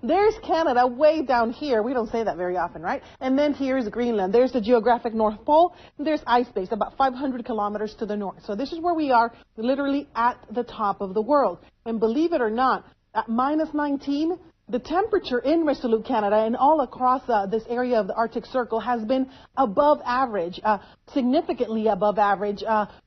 there's Canada way down here. We don't say that very often, right? And then here's Greenland. There's the geographic North Pole. There's ice base about 500 kilometers to the north. So this is where we are, literally at the top of the world. And believe it or not, at -19, the temperature in Resolute, Canada, and all across this area of the Arctic Circle has been above average, significantly above average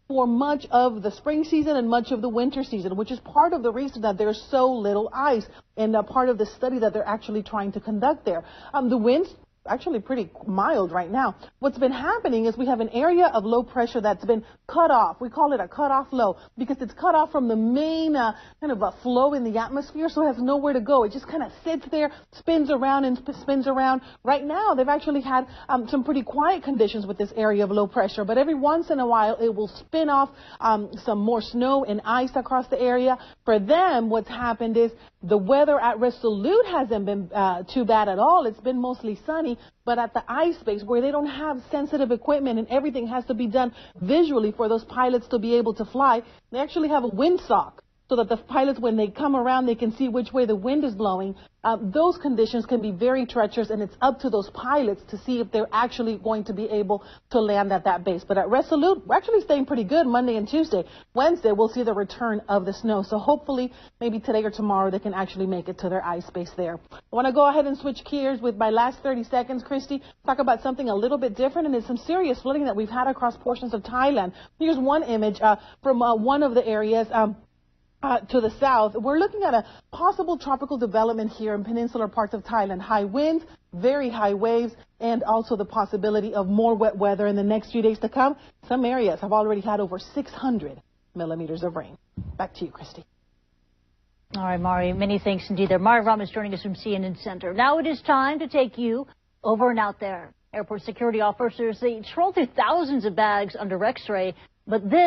for much of the spring season and much of the winter season, which is part of the reason that there's so little ice and part of the study that they're actually trying to conduct there. The winds actually pretty mild right now. What's been happening is we have an area of low pressure that's been cut off. We call it a cut-off low because it's cut off from the main kind of a flow in the atmosphere, so it has nowhere to go. It just kind of sits there, spins around and spins around. Right now, they've actually had some pretty quiet conditions with this area of low pressure, but every once in a while, it will spin off some more snow and ice across the area. For them, what's happened is the weather at Resolute hasn't been too bad at all. It's been mostly sunny. But at the ice base, where they don't have sensitive equipment and everything has to be done visually for those pilots to be able to fly, they actually have a windsock so that the pilots, when they come around, they can see which way the wind is blowing. Those conditions can be very treacherous, and it's up to those pilots to see if they're actually going to be able to land at that base. But at Resolute, we're actually staying pretty good Monday and Tuesday. Wednesday, we'll see the return of the snow. So hopefully, maybe today or tomorrow, they can actually make it to their ice base there. I want to go ahead and switch gears with my last 30 seconds, Christy, talk about something a little bit different, and it's some serious flooding that we've had across portions of Thailand. Here's one image from one of the areas to the south. We're looking at a possible tropical development here in peninsular parts of Thailand. High winds, very high waves, and also the possibility of more wet weather in the next few days to come. Some areas have already had over 600 millimeters of rain. Back to you, Christy. All right, Mari, many thanks indeed there. Mari Ram is joining us from CNN Center. Now it is time to take you over and out there. Airport security officers, they troll through thousands of bags under X-ray, but this